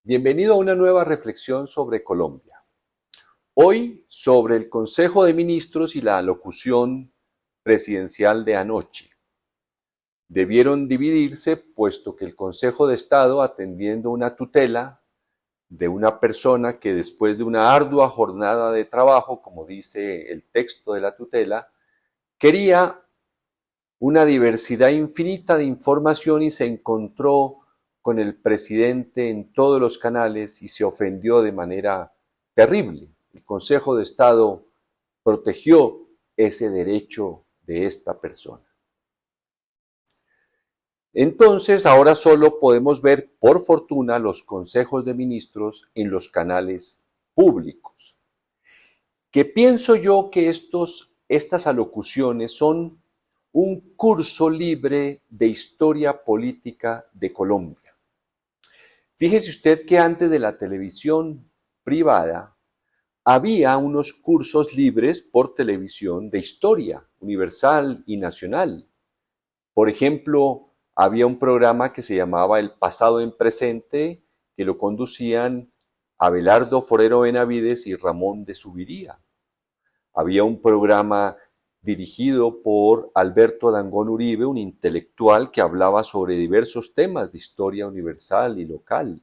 Bienvenido a una nueva reflexión sobre Colombia. Hoy sobre el Consejo de Ministros y la alocución presidencial de anoche. Debieron dividirse puesto que el Consejo de Estado, atendiendo una tutela de una persona que después de una ardua jornada de trabajo, como dice el texto de la tutela, quería una diversidad infinita de información y se encontró con el presidente en todos los canales y se ofendió de manera terrible. El Consejo de Estado protegió ese derecho de esta persona. Entonces, ahora solo podemos ver, por fortuna, los consejos de ministros en los canales públicos. Que pienso yo que estas alocuciones son un curso libre de historia política de Colombia. Fíjese usted que antes de la televisión privada había unos cursos libres por televisión de historia universal y nacional. Por ejemplo, había un programa que se llamaba El Pasado en Presente, que lo conducían Abelardo Forero Benavides y Ramón de Subiría. Había un programa dirigido por Alberto Dangond Uribe, un intelectual que hablaba sobre diversos temas de historia universal y local.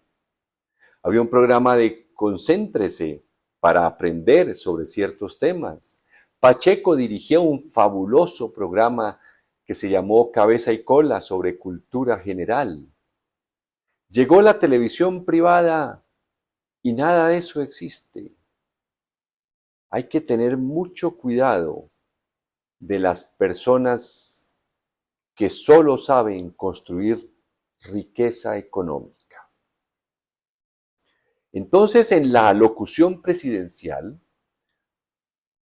Había un programa de Concéntrese para aprender sobre ciertos temas. Pacheco dirigía un fabuloso programa que se llamó Cabeza y Cola sobre cultura general. Llegó la televisión privada y nada de eso existe. Hay que tener mucho cuidado de las personas que solo saben construir riqueza económica. Entonces, en la alocución presidencial,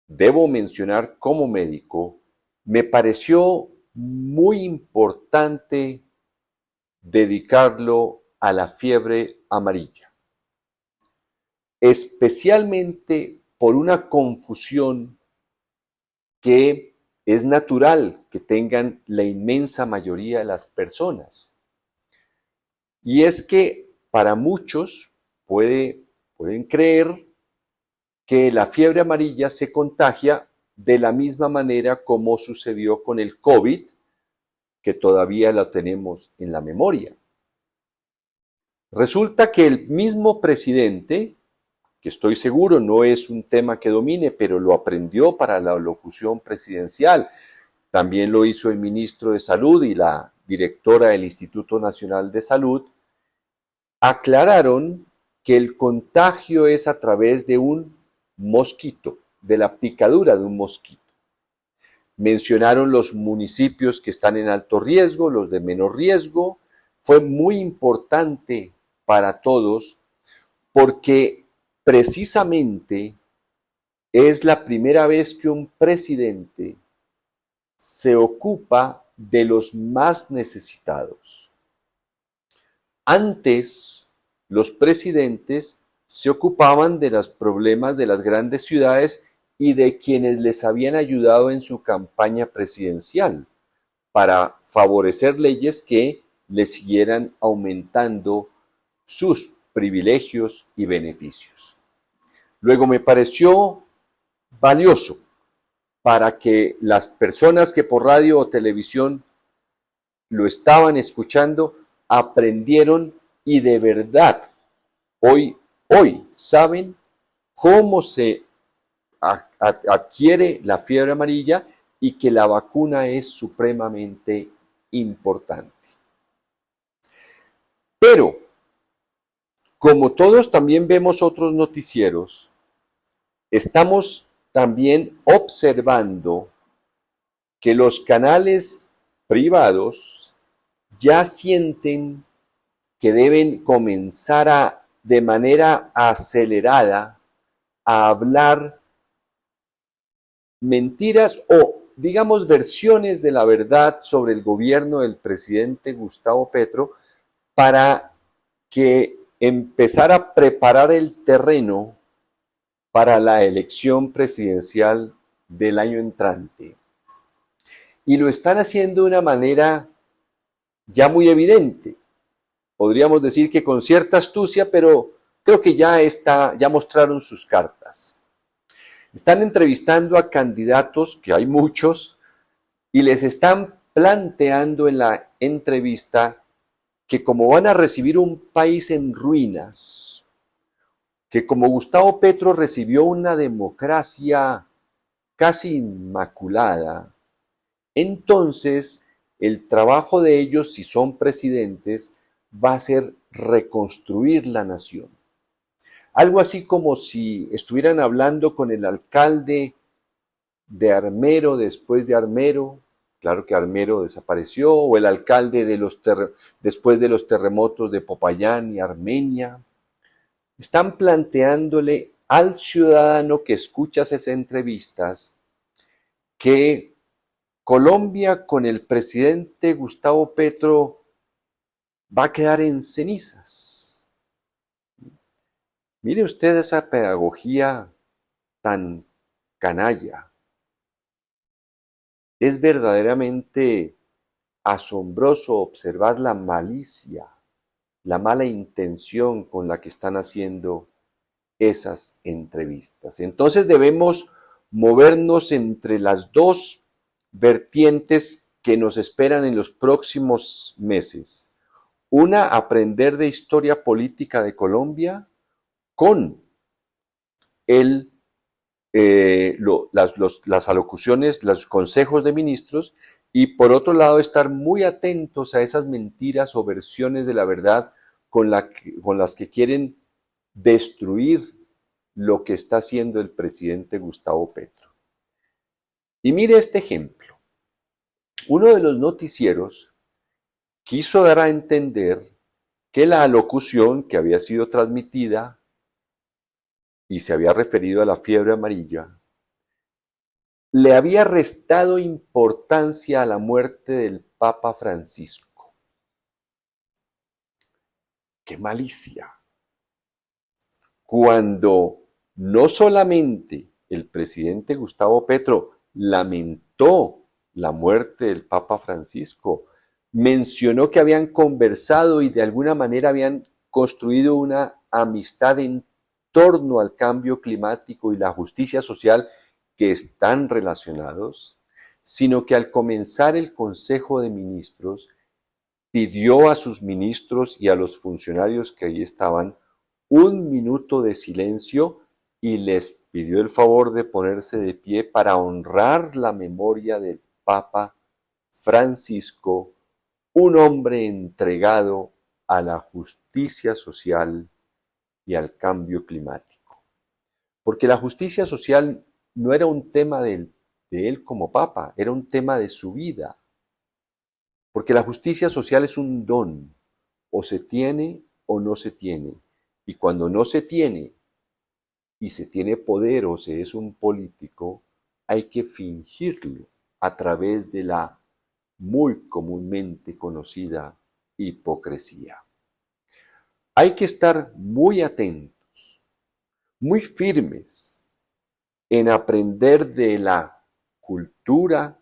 debo mencionar como médico, me pareció muy importante dedicarlo a la fiebre amarilla, especialmente por una confusión que es natural que tengan la inmensa mayoría de las personas. Y es que para muchos pueden creer que la fiebre amarilla se contagia de la misma manera como sucedió con el COVID, que todavía lo tenemos en la memoria. Resulta que el mismo presidente, que estoy seguro no es un tema que domine, pero lo aprendió para la locución presidencial. También lo hizo el ministro de Salud y la directora del Instituto Nacional de Salud. Aclararon que el contagio es a través de un mosquito, de la picadura de un mosquito. Mencionaron los municipios que están en alto riesgo, los de menor riesgo. Fue muy importante para todos porque precisamente es la primera vez que un presidente se ocupa de los más necesitados. Antes, los presidentes se ocupaban de los problemas de las grandes ciudades y de quienes les habían ayudado en su campaña presidencial para favorecer leyes que les siguieran aumentando sus privilegios y beneficios. Luego me pareció valioso para que las personas que por radio o televisión lo estaban escuchando aprendieron y de verdad hoy saben cómo se adquiere la fiebre amarilla y que la vacuna es supremamente importante. Pero, como todos también vemos otros noticieros, estamos también observando que los canales privados ya sienten que deben comenzar de manera acelerada a hablar mentiras o, digamos, versiones de la verdad sobre el gobierno del presidente Gustavo Petro para que empezara a preparar el terreno para la elección presidencial del año entrante. Y lo están haciendo de una manera ya muy evidente. podríamos decir que con cierta astucia, pero creo que ya mostraron sus cartas. Están entrevistando a candidatos, que hay muchos, y les están planteando en la entrevista que como van a recibir un país en ruinas, que como Gustavo Petro recibió una democracia casi inmaculada, entonces el trabajo de ellos, si son presidentes, va a ser reconstruir la nación. Algo así como si estuvieran hablando con el alcalde de Armero después de Armero, claro que Armero desapareció, o el alcalde después de los terremotos de Popayán y Armenia. Están planteándole al ciudadano que escucha esas entrevistas que Colombia con el presidente Gustavo Petro va a quedar en cenizas. Mire usted esa pedagogía tan canalla. Es verdaderamente asombroso observar la malicia, la mala intención con la que están haciendo esas entrevistas. Entonces debemos movernos entre las dos vertientes que nos esperan en los próximos meses. Una, aprender de historia política de Colombia con las alocuciones, los consejos de ministros, y por otro lado estar muy atentos a esas mentiras o versiones de la verdad con las que quieren destruir lo que está haciendo el presidente Gustavo Petro. Y mire este ejemplo. Uno de los noticieros quiso dar a entender que la alocución que había sido transmitida y se había referido a la fiebre amarilla, le había restado importancia a la muerte del Papa Francisco. ¡Qué malicia! Cuando no solamente el presidente Gustavo Petro lamentó la muerte del Papa Francisco, mencionó que habían conversado y de alguna manera habían construido una amistad en torno al cambio climático y la justicia social que están relacionados, sino que al comenzar el Consejo de Ministros pidió a sus ministros y a los funcionarios que allí estaban un minuto de silencio y les pidió el favor de ponerse de pie para honrar la memoria del Papa Francisco, un hombre entregado a la justicia social y al cambio climático. Porque la justicia social no era un tema de él como Papa, era un tema de su vida. Porque la justicia social es un don, o se tiene o no se tiene. Y cuando no se tiene, y se tiene poder o se es un político, hay que fingirlo a través de la muy comúnmente conocida hipocresía. Hay que estar muy atentos, muy firmes en aprender de la cultura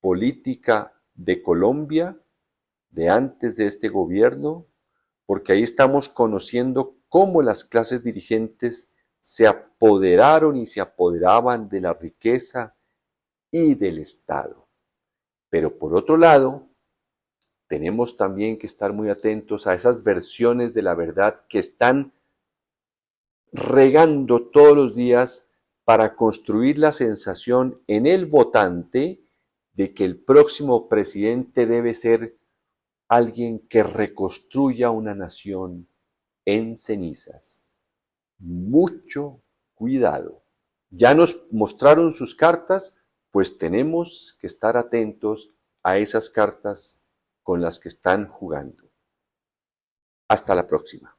política de Colombia, de antes de este gobierno, porque ahí estamos conociendo cómo las clases dirigentes se apoderaron y se apoderaban de la riqueza y del Estado. Pero por otro lado, tenemos también que estar muy atentos a esas versiones de la verdad que están regando todos los días para construir la sensación en el votante de que el próximo presidente debe ser alguien que reconstruya una nación en cenizas. Mucho cuidado. Ya nos mostraron sus cartas, pues tenemos que estar atentos a esas cartas con las que están jugando. Hasta la próxima.